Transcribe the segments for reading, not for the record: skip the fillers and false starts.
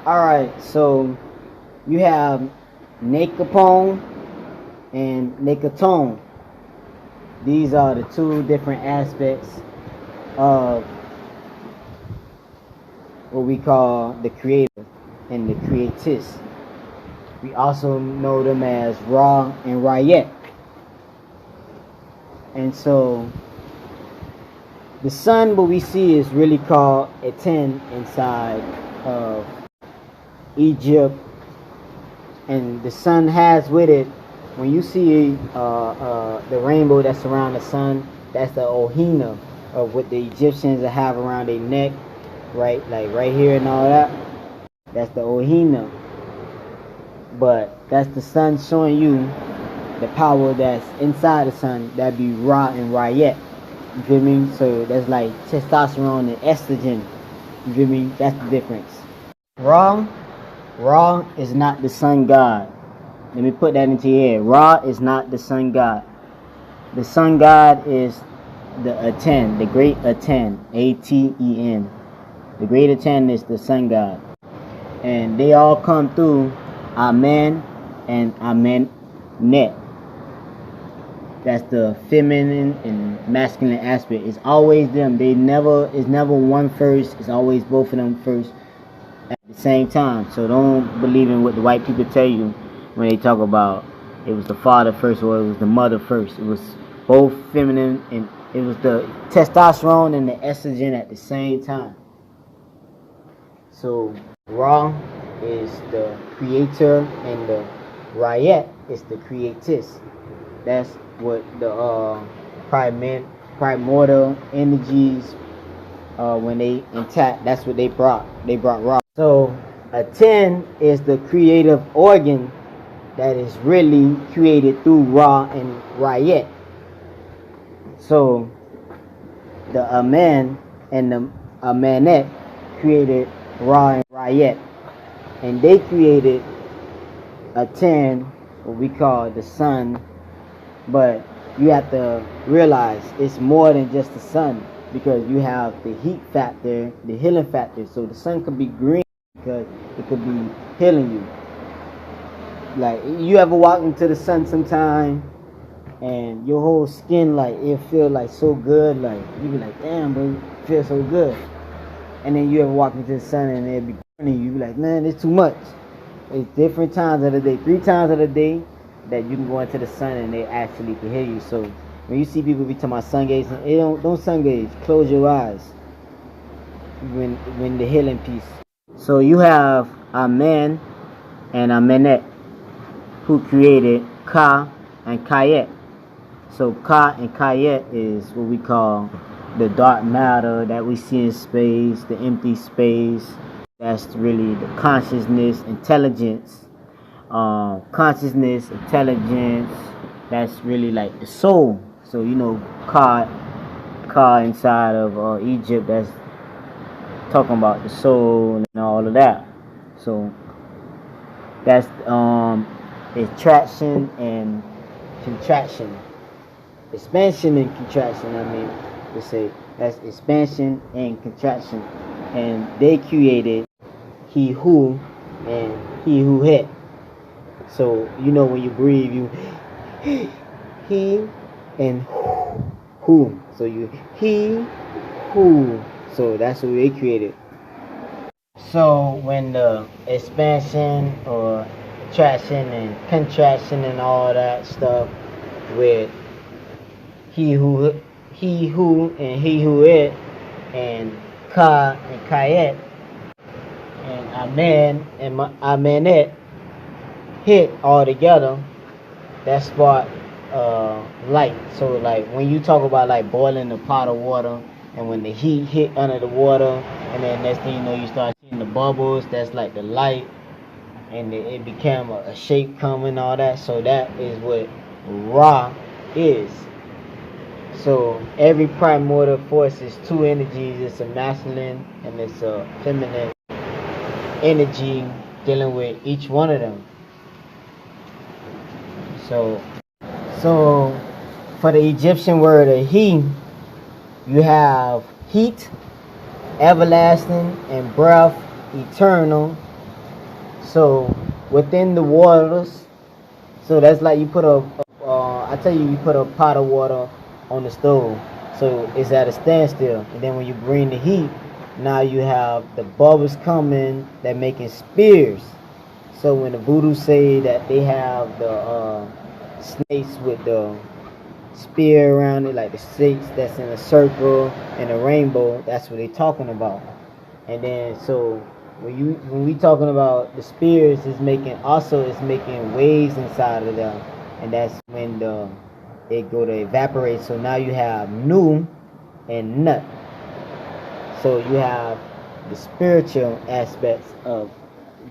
Alright, so you have Nakapone and Nakatone. These are the two different aspects of what we call the creator and the creatist. We also know them as Ra and Rait. And so the sun, what we see, is really called Aten inside of Egypt, and the sun has with it, when you see the rainbow that's around the sun, that's the ohina of what the Egyptians have around their neck, right? Like right here and all that. That's the ohina. But that's the sun showing you the power that's inside the sun. That'd be Ra and Rait. You feel me? So that's like testosterone and estrogen. You feel me? That's the difference. Ra is not the sun god. Let me put that into your head. Ra is not the sun god. The sun god is the Aten, the great Aten, Aten. The great Aten is the sun god. And they all come through Amen and Amenet. That's the feminine and masculine aspect. It's always them. It's never one first. It's always both of them first at the same time. So don't believe in what the white people tell you when they talk about it was the father first or it was the mother first. It was both feminine, and it was the testosterone and the estrogen at the same time. So Ra is the creator and the Rait is the creatist. That's what the primordial energies, when they intact, that's what they brought. They brought Ra. So Aten is the creative organ that is really created through Ra and Rait. So the Amen and the Amenet created Ra and Rait, and they created Aten, what we call the sun. But you have to realize it's more than just the sun, because you have the heat factor, the healing factor. So the sun could be green because it could be healing you. Like, you ever walk into the sun sometime and your whole skin, like, it feel like so good, like you be like, damn, bro, it feels so good. And then you ever walk into the sun and it be burning you, be like, man, it's too much. It's different times of the day, 3 times of the day that you can go into the sun and they actually can hear you. So when you see people be talking about sun gaze, don't sun gaze, close your eyes when the healing piece. So you have Amen and Amenet, who created Ka and Kait. So Ka and Kait is what we call the dark matter that we see in space, the empty space. That's really the consciousness, intelligence. That's really like the soul. So you know, Ka inside of Egypt, that's talking about the soul and all of that. So that's attraction and contraction, expansion and contraction. I mean to say that's expansion and contraction, and they created Hehu and heuhet. So you know, when you breathe, you he and who. So you he who. So that's what they created. So when the expansion or attraction and contraction and all that stuff with he who and hehuet and Ka and Kait and Amen and Amenet hit all together, that spark light. So like when you talk about like boiling a pot of water, and when the heat hit under the water, and then next thing you know, you start seeing the bubbles, that's like the light, and it became a shape coming, all that. So that is what Ra is. So every primordial force is 2 energies. It's a masculine and it's a feminine energy dealing with each one of them. So for the Egyptian word of he, you have heat, everlasting, and breath, eternal, So within the waters, so that's like you put I tell you, you put a pot of water on the stove, so it's at a standstill, and then when you bring the heat, now you have the bubbles coming that making spears. So when the voodoo say that they have the snakes with the spear around it, like the snakes that's in a circle and a rainbow, that's what they talking about. And then so when we talking about the spears, is making waves inside of them, and that's when they go to evaporate. So now you have nu and nut. So you have the spiritual aspects of,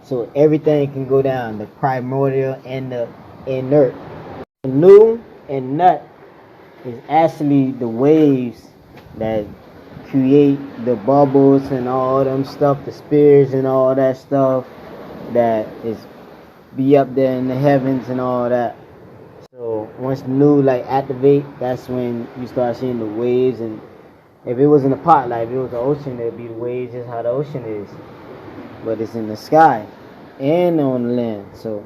so everything can go down, the primordial and the inert. Nu and nut is actually the waves that create the bubbles and all them stuff, the spears and all that stuff that is be up there in the heavens and all that. So once Nu like activate, that's when you start seeing the waves. And if it was in a pot, like if it was the ocean, it'd be the waves, just how the ocean is. But it's in the sky and on the land. So,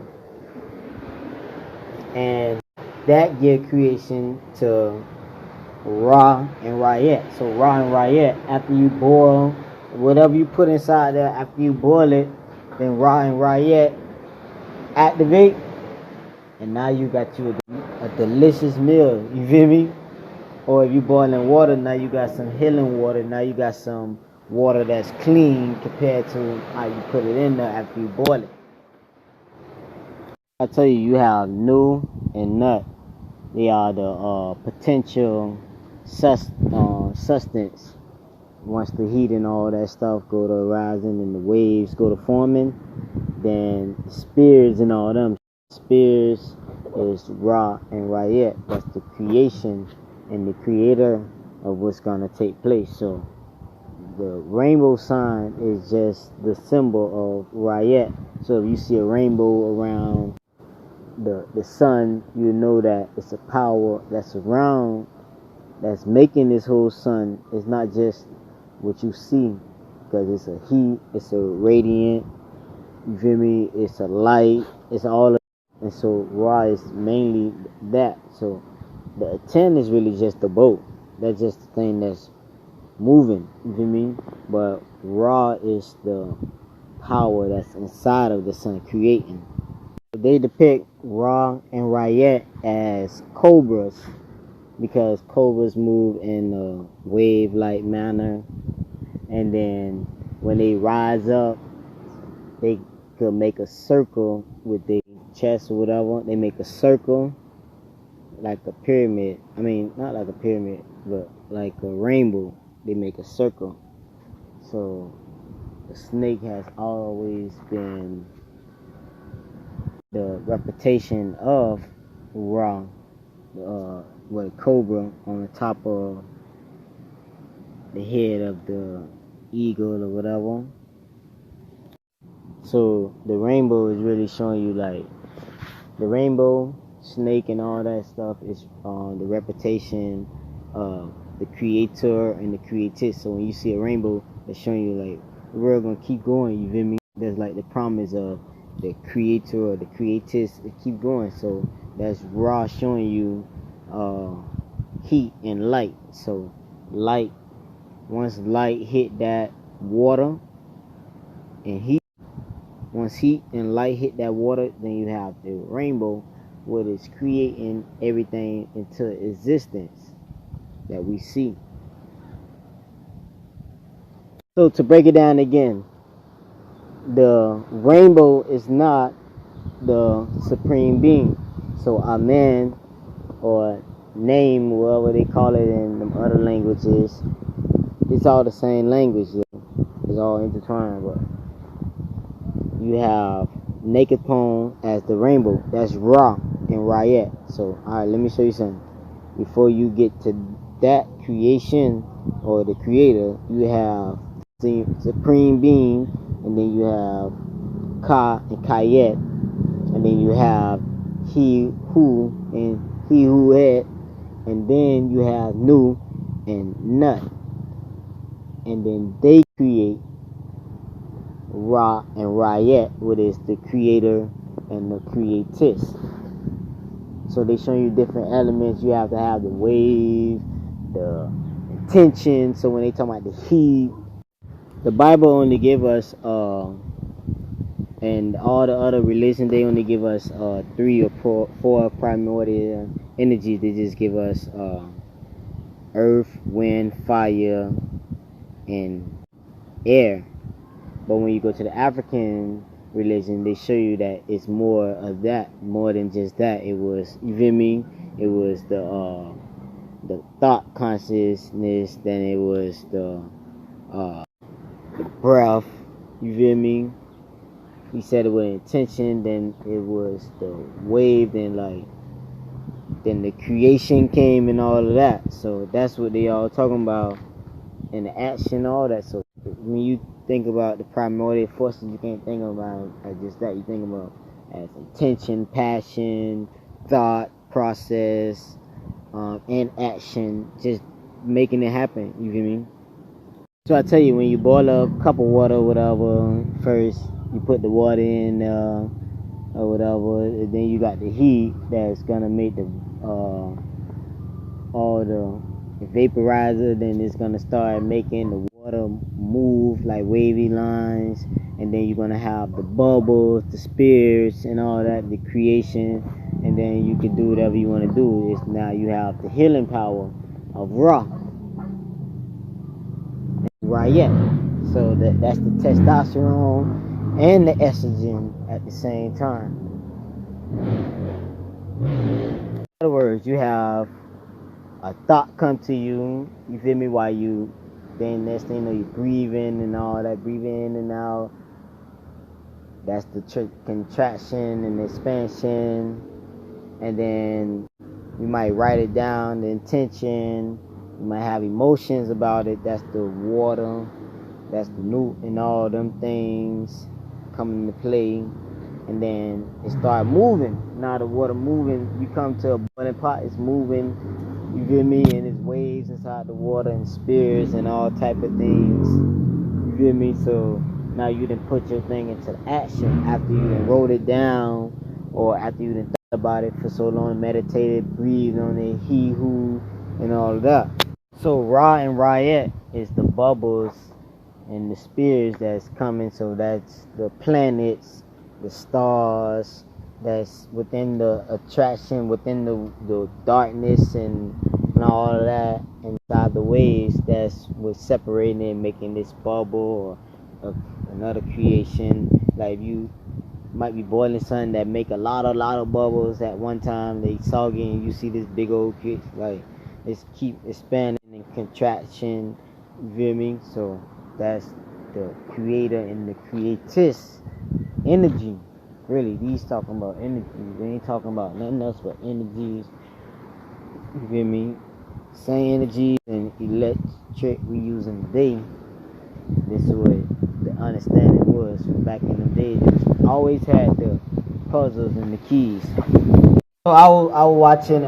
and that give creation to Ra and Rait. So Ra and Rait, after you boil whatever you put inside there, after you boil it, then Ra and Rait activate, and now you got you a delicious meal. You feel me? Or if you boiling water, now you got some healing water. Now you got some water that's clean compared to how you put it in there after you boil it. I tell you, you have Nu and Nut. They are the potential sustenance. Once the heat and all that stuff go to rising and the waves go to forming, then spears and all them. Spears is Ra and Rait. That's the creation and the creator of what's gonna take place. So the rainbow sign is just the symbol of Rait. So if you see a rainbow around the sun, you know that it's a power that's around, that's making this whole sun. It's not just what you see, because it's a heat, it's a radiant, you feel me, it's a light, it's all of it. And so Ra is mainly that. So the Aten is really just the boat. That's just the thing that's moving, you feel me? But Ra is the power that's inside of the sun creating. They depict Ra and Rait as cobras, because cobras move in a wave-like manner, and then when they rise up, they could make a circle with their chest or whatever. They make a circle like a pyramid. I mean, not like a pyramid, but like a rainbow. They make a circle. So the snake has always been the reputation of Ra, with a cobra on the top of the head of the eagle or whatever. So the rainbow is really showing you, like, the rainbow, snake, and all that stuff is the reputation of the creator and the created. So when you see a rainbow, it's showing you, like, the world gonna keep going, you feel me? There's like the promise of the creator or the creatist, it keep going. So that's Ra showing you heat and light. So light, once light hit that water and heat, once heat and light hit that water, then you have the rainbow, what is creating everything into existence that we see. So to break it down again, the rainbow is not the supreme being. So Amen, or name, whatever they call it in the other languages, it's all the same language. It's all intertwined. But you have naked poem as the rainbow. That's Ra and Rait. So alright, let me show you something. Before you get to that creation or the creator, you have the supreme being, and then you have Ka and Kait, and then you have Hehu and heuhet, and then you have Nu and Nut, and then they create Ra and Rait, which is the creator and the creatist. So they show you different elements. You have to have the wave, the intention. So when they talk about the heat, the Bible only give us and all the other religions, they only give us 3 or 4 primordial energies. They just give us earth, wind, fire, and air. But when you go to the African religion, they show you that it's more of that, more than just that. It was, you feel me? It was the thought consciousness, then it was the breath, you feel me? He said it with intention, then it was the wave, then the creation came and all of that. So that's what they all talking about in the action, all that. So when you think about the primordial forces, you can't think about as just that. You think about as intention, passion, thought, process, and action, just making it happen. You feel me? So I tell you, when you boil a cup of water or whatever, first you put the water in or whatever, and then you got the heat that's gonna make the all the vaporizer, then it's gonna start making the water move like wavy lines, and then you're gonna have the bubbles, the spirits, and all that, the creation, and then you can do whatever you want to do. It's now you have the healing power of Ra and Rait. So that's the testosterone and the estrogen at the same time. In other words, you have a thought come to you, you feel me, while you, then next thing you know, you're breathing and all that, breathing in and out. That's the contraction and expansion. And then you might write it down, the intention. You might have emotions about it. That's the water. That's the newt and all them things coming into play. And then it start moving. Now the water moving, you come to a boiling pot, it's moving. You feel me? And it's waves inside the water and spirits and all type of things. You feel me? So now you done put your thing into action after you done wrote it down, or after you done thought about it for so long, meditated, breathed on it, Hehu, and all of that. So Ra and Rait is the bubbles and the spirits that's coming. So that's the planets, the stars, that's within the attraction, within the darkness and all of that, inside the waves, that's what's separating and making this bubble or another creation. Like you might be boiling something that make a lot of bubbles at one time, they soggy, and you see this big old kid, like it's keep expanding and contraction, you feel me? So that's the creator and the creatist energy. Really, these talking about energy. They ain't talking about nothing else but energies. You feel me? Same energy and electric we using today. This is what the understanding was from back in the day. They always had the puzzles and the keys. So I was watching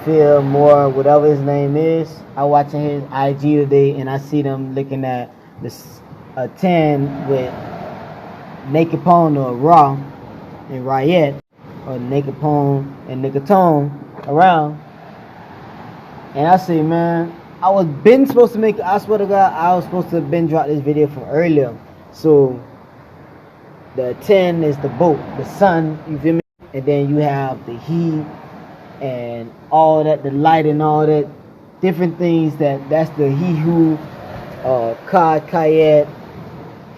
Phil Moore, whatever his name is. I was watching his IG today, and I see them looking at this Aten with Naked Pone or Ra and Rait, or Naked Pone and Nicotone around. And I say, man, I was supposed to make, I swear to God, I was supposed to have been dropped this video from earlier. So the 10 is the boat, the sun, you feel me? And then you have the heat and all that, the light and all that, different things that's the Hehu, Ka And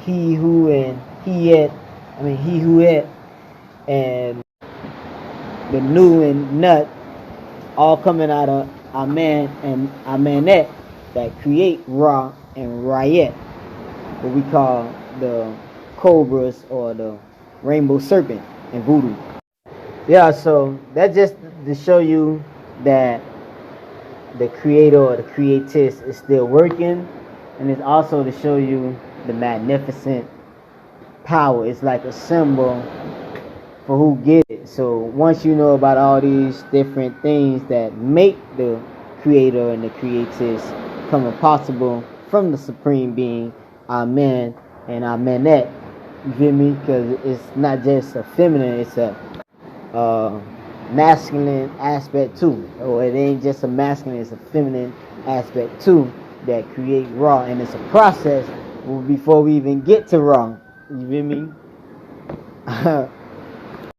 Kait Who and hehuet, and the new and nut, all coming out of Amen and Amenet, that create Ra and Rait, what we call the cobras or the rainbow serpent in voodoo. Yeah, so that just to show you that the creator or the creatist is still working, and it's also to show you the magnificent power. It's like a symbol for who get it. So once you know about all these different things that make the creator and the creatist come possible from the supreme being, Amen and Amenet. You feel me? Because it's not just a feminine, it's a masculine aspect too. Or it ain't just a masculine, it's a feminine aspect too that create Ra. And it's a process before we even get to Ra. You feel me?